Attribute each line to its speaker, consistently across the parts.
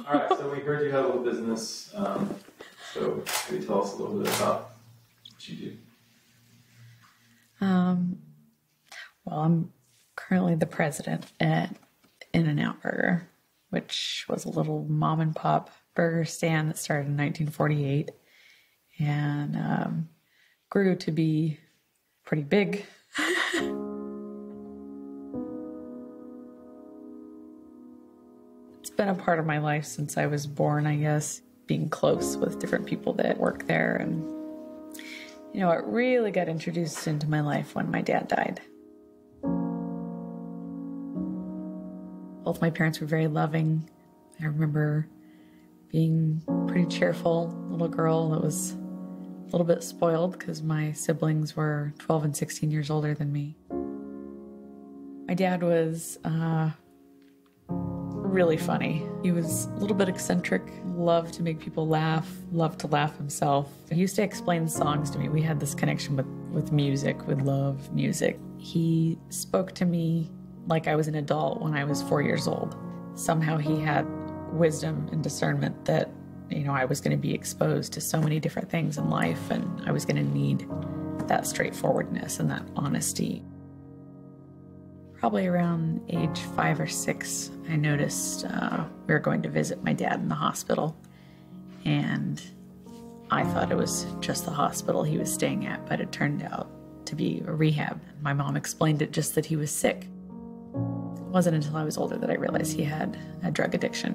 Speaker 1: All right, so we heard you have a little business. So maybe tell us a little bit about what you do.
Speaker 2: Well, I'm currently the president at In-N-Out Burger, which was a little mom and pop burger stand that started in 1948 and grew to be pretty big. It's been a part of my life since I was born, I guess, being close with different people that work there. And, you know, it really got introduced into my life when my dad died. Both my parents were very loving. I remember being pretty cheerful little girl that was a little bit spoiled because my siblings were 12 and 16 years older than me. My dad was really funny. He was a little bit eccentric, loved to make people laugh, loved to laugh himself. He used to explain songs to me. We had this connection with music, with love music. He spoke to me like I was an adult when I was 4 years old. Somehow he had wisdom and discernment that, you know, I was going to be exposed to so many different things in life, and I was going to need that straightforwardness and that honesty. Probably around age 5 or 6, I noticed we were going to visit my dad in the hospital, and I thought it was just the hospital he was staying at, but it turned out to be a rehab. My mom explained it just that he was sick. It wasn't until I was older that I realized he had a drug addiction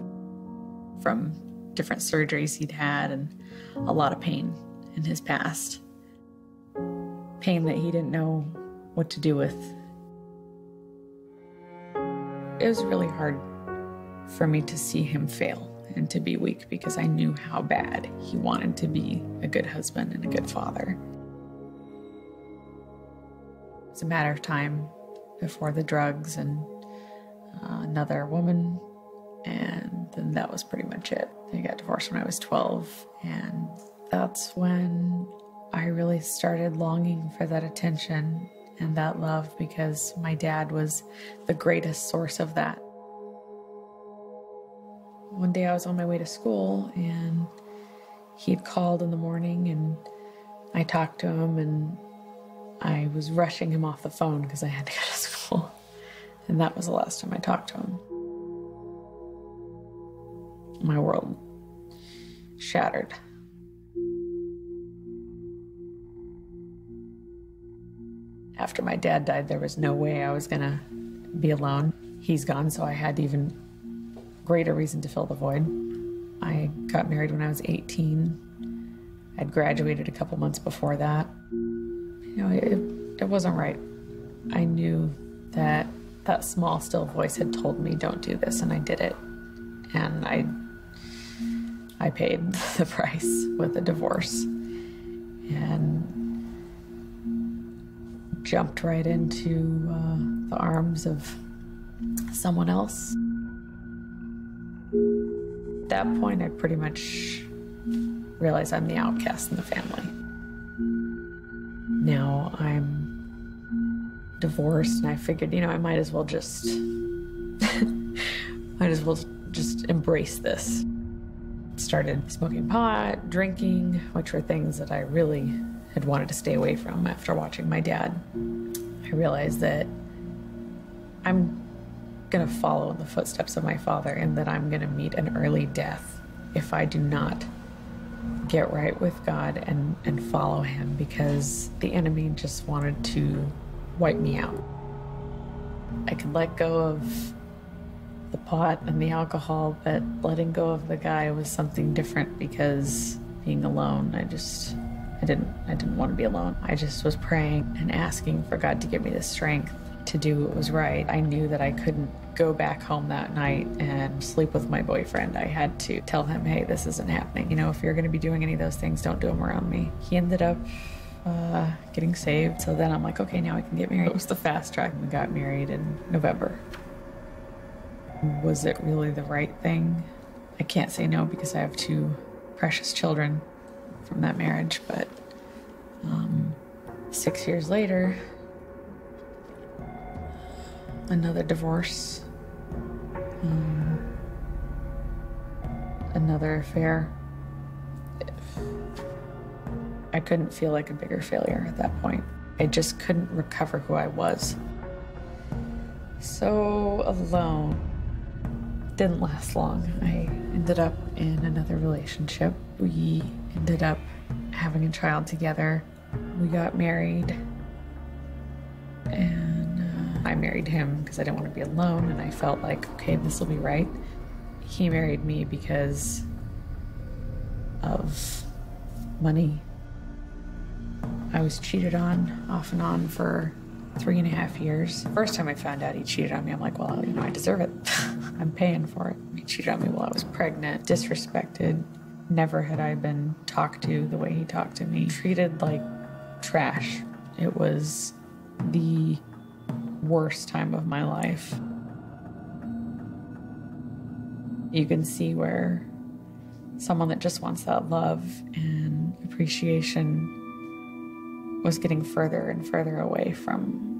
Speaker 2: from different surgeries he'd had and a lot of pain in his past. Pain that he didn't know what to do with. It was really hard for me to see him fail and to be weak because I knew how bad he wanted to be a good husband and a good father. It was a matter of time before the drugs and another woman, and then that was pretty much it. I got divorced when I was 12, and that's when I really started longing for that attention and that love, because my dad was the greatest source of that. One day I was on my way to school, and he'd called in the morning, and I talked to him, and I was rushing him off the phone because I had to go to school. And that was the last time I talked to him. My world shattered. After my dad died, there was no way I was gonna be alone. He's gone, so I had even greater reason to fill the void. I got married when I was 18. I'd graduated a couple months before that. You know, it wasn't right. I knew that that small, still voice had told me, don't do this, and I did it. And I paid the price with a divorce and jumped right into the arms of someone else. At that point, I pretty much realized I'm the outcast in the family. Now I'm divorced, and I figured, you know, I might as well just embrace this. Started smoking pot, drinking, which were things that I really had wanted to stay away from after watching my dad. I realized that I'm gonna follow in the footsteps of my father, and that I'm gonna meet an early death if I do not get right with God and follow him, because the enemy just wanted to wipe me out. I could let go of the pot and the alcohol, but letting go of the guy was something different, because being alone, I didn't want to be alone. I just was praying and asking for God to give me the strength to do what was right. I knew that I couldn't go back home that night and sleep with my boyfriend. I had to tell him, hey, this isn't happening. You know, if you're going to be doing any of those things, don't do them around me. He ended up getting saved. So then I'm like, okay, now I can get married. It was the fast track. We got married in November. Was it really the right thing? I can't say no, because I have 2 precious children from that marriage, but 6 years later, another divorce. another affair. I couldn't feel like a bigger failure at that point. I just couldn't recover who I was. So alone. Didn't last long. I ended up in another relationship. We ended up having a child together. We got married, and I married him because I didn't want to be alone, and I felt like, okay, this will be right. He married me because of money. I was cheated on off and on for 3.5 years. First time I found out he cheated on me, I'm like, well, I deserve it. I'm paying for it. He cheated on me while I was pregnant, disrespected. Never had I been talked to the way he talked to me. Treated like trash. It was the worst time of my life. You can see where someone that just wants that love and appreciation was getting further and further away from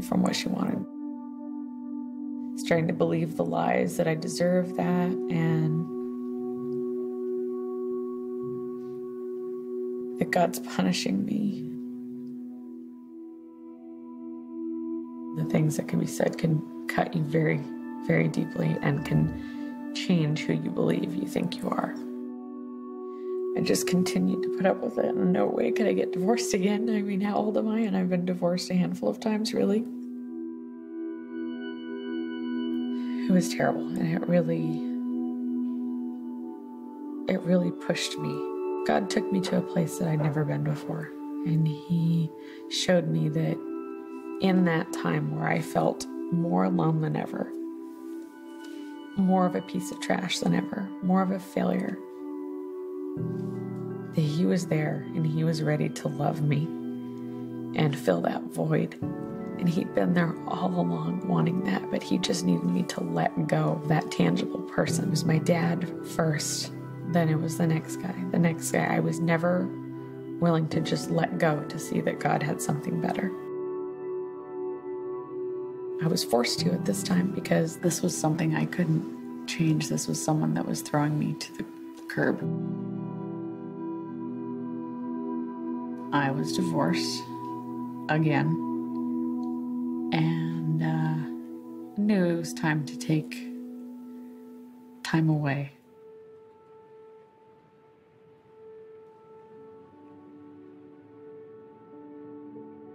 Speaker 2: what she wanted. Starting to believe the lies that I deserve that, and that God's punishing me. The things that can be said can cut you very, very deeply and can change who you believe you think you are. I just continued to put up with it, and no way could I get divorced again. I mean, how old am I? And I've been divorced a handful of times, really. It was terrible, and it really pushed me. God took me to a place that I'd never been before, and He showed me that in that time where I felt more alone than ever, more of a piece of trash than ever, more of a failure, that He was there and He was ready to love me and fill that void. And He'd been there all along wanting that, but He just needed me to let go of that tangible person. It was my dad first, then it was the next guy. The next guy. I was never willing to just let go to see that God had something better. I was forced to at this time because this was something I couldn't change. This was someone that was throwing me to the curb. I was divorced again, and knew it was time to take time away.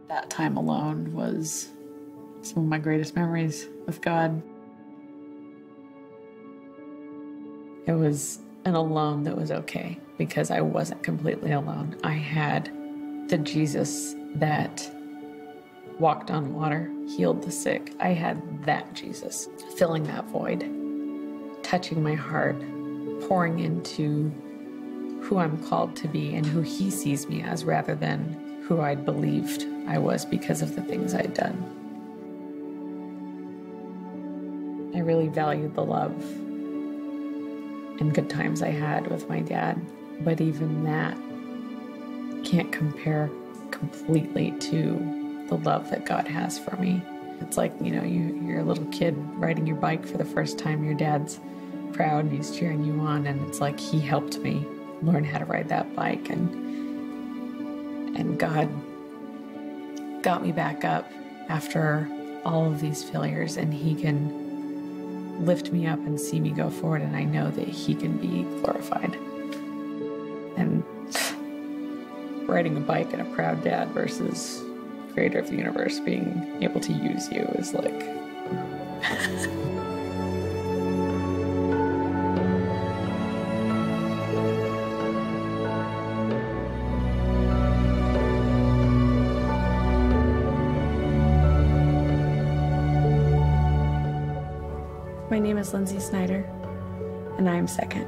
Speaker 2: That time alone was some of my greatest memories with God. It was an alone that was okay because I wasn't completely alone. I had the Jesus that walked on water, healed the sick. I had that Jesus filling that void, touching my heart, pouring into who I'm called to be and who He sees me as rather than who I'd believed I was because of the things I'd done. I really valued the love and good times I had with my dad, but even that can't compare completely to the love that God has for me. It's like, you're a little kid riding your bike for the first time. Your dad's proud and he's cheering you on, and it's like He helped me learn how to ride that bike, and God got me back up after all of these failures, and He can lift me up and see me go forward, and I know that He can be glorified. And riding a bike and a proud dad versus Creator of the universe being able to use you is like
Speaker 3: My name is Lynsi Snyder, and I am second.